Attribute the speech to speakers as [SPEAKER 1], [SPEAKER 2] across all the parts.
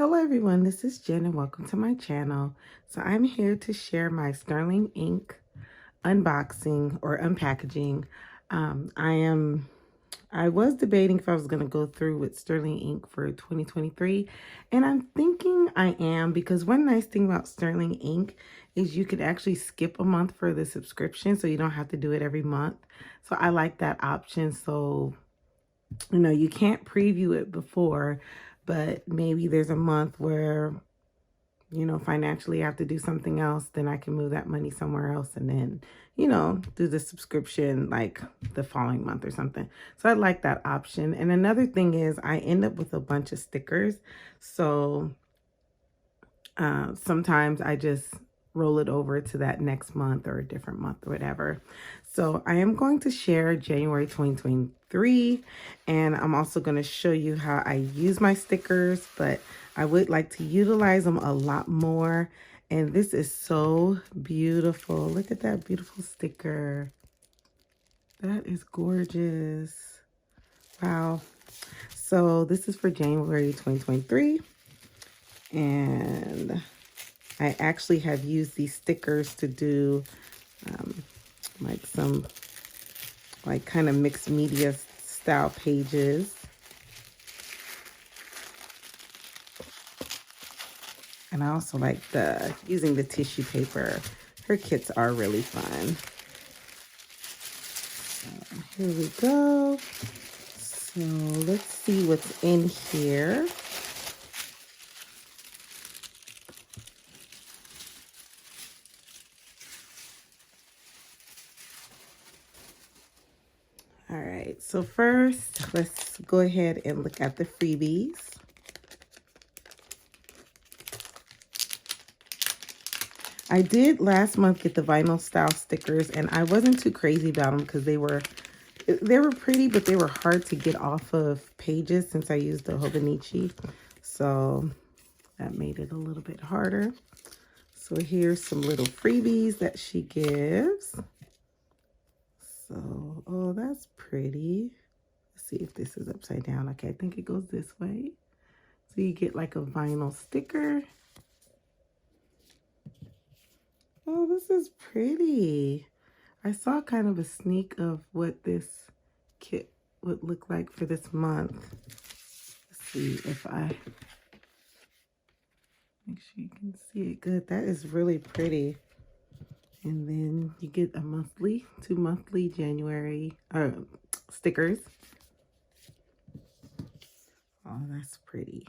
[SPEAKER 1] Hello everyone, this is Jen and welcome to my channel. So I'm here to share my Sterling Ink unboxing or unpackaging. I was debating if I was going to go through with Sterling Ink for 2023, and I'm thinking I am, because one nice thing about Sterling Ink is you could actually skip a month for the subscription, so you don't have to do it every month. So I like that option. So you can't preview it before, but maybe there's a month where, financially I have to do something else, then I can move that money somewhere else and then, do the subscription like the following month or something. So I like that option. And another thing is I end up with a bunch of stickers. So sometimes I just roll it over to that next month or a different month or whatever. So I am going to share January 2023, and I'm also going to show you how I use my stickers, but I would like to utilize them a lot more. And this is so beautiful. Look at that beautiful sticker. That is gorgeous. Wow. So this is for January 2023. And I actually have used these stickers to do like some kind of mixed media style pages. And I also like using the tissue paper. Her kits are really fun. So here we go. So let's see what's in here. All right, so first, let's go ahead and look at the freebies. I did last month get the vinyl style stickers, and I wasn't too crazy about them because they were pretty, but they were hard to get off of pages since I used the Hobonichi. So that made it a little bit harder. So here's some little freebies that she gives. So, oh, that's pretty. Let's see if this is upside down. Okay, I think it goes this way. So you get like a vinyl sticker. Oh, this is pretty. I saw kind of a sneak of what this kit would look like for this month. Let's see if I make sure you can see it good. That is really pretty. And then you get a monthly, 2 monthly January stickers. Oh, that's pretty.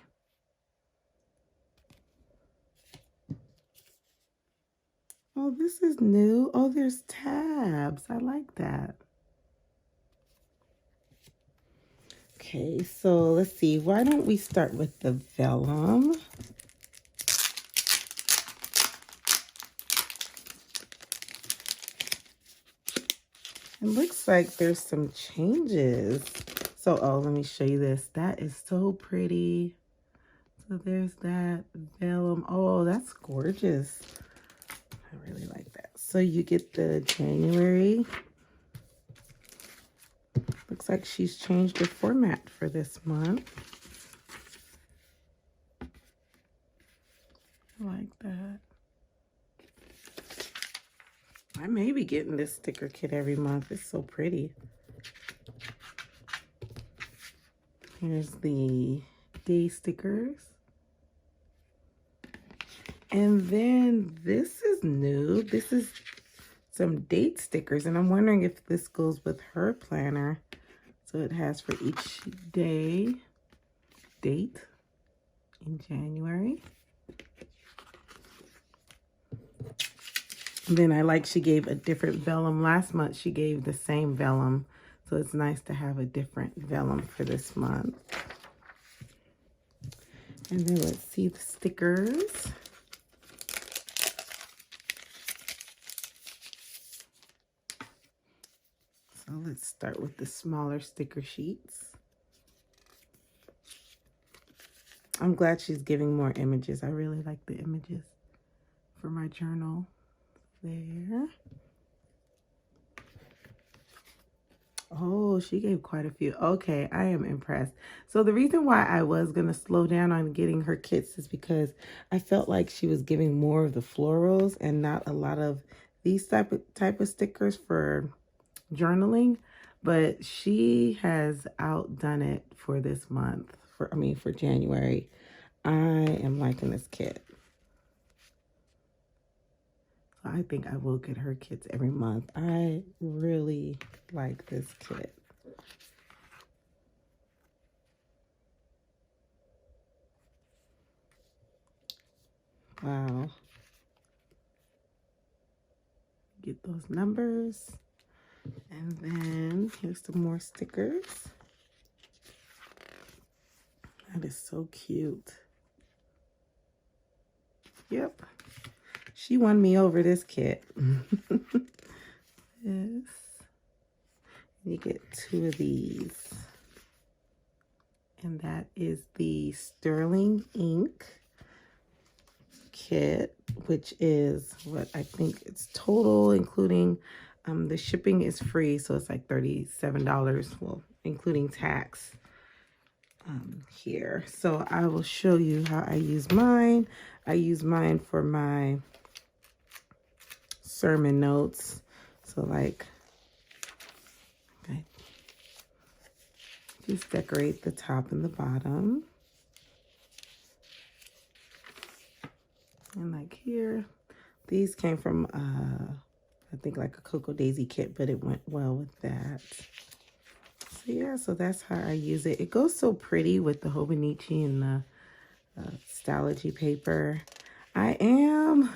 [SPEAKER 1] Oh, this is new. Oh, there's tabs. I like that. Okay, so let's see. Why don't we start with the vellum? It looks like there's some changes. So, oh, let me show you this. That is so pretty. So there's that vellum. Oh, that's gorgeous. I really like that. So you get the January. Looks like she's changed the format for this month. I like that. I may be getting this sticker kit every month. It's so pretty. Here's the day stickers. And then this is new. This is some date stickers. And I'm wondering if this goes with her planner. So it has for each day, date in January. And then I like she gave a different vellum. Last month she gave the same vellum. So it's nice to have a different vellum for this month. And then let's see the stickers. So let's start with the smaller sticker sheets. I'm glad she's giving more images. I really like the images for my journal there. Oh, she gave quite a few. Okay, I am impressed. So the reason why I was going to slow down on getting her kits is because I felt like she was giving more of the florals and not a lot of these type of stickers for journaling, but she has outdone it for this month. For January. I am liking this kit. So I think I will get her kits every month. I really like this kit. Wow. Get those numbers. And then here's some more stickers. That is so cute. Yep. She won me over this kit. Yes. You get 2 of these. And that is the Sterling Ink kit, which is what I think it's total, including the shipping is free, so it's like $37, well, including tax here. So I will show you how I use mine. I use mine for my sermon notes. So like, okay, just decorate the top and the bottom. And like here, these came from, I think like a Cocoa Daisy kit, but it went well with that. So yeah, so that's how I use it. It goes so pretty with the Hobonichi and the Stalogy paper. I am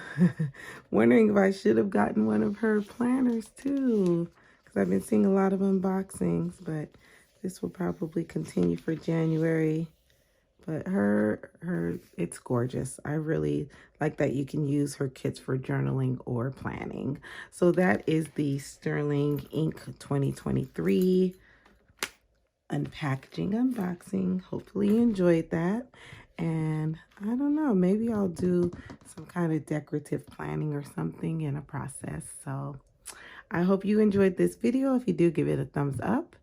[SPEAKER 1] wondering if I should have gotten one of her planners too, because I've been seeing a lot of unboxings, but this will probably continue for January. But it's gorgeous. I really like that you can use her kits for journaling or planning. So that is the Sterling Ink 2023 unpackaging unboxing. Hopefully you enjoyed that. And I don't know, maybe I'll do some kind of decorative planning or something in a process. So I hope you enjoyed this video. If you do, give it a thumbs up.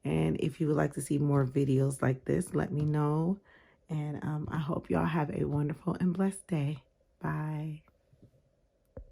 [SPEAKER 1] And if you would like to see more videos like this, let me know. And I hope y'all have a wonderful and blessed day. Bye.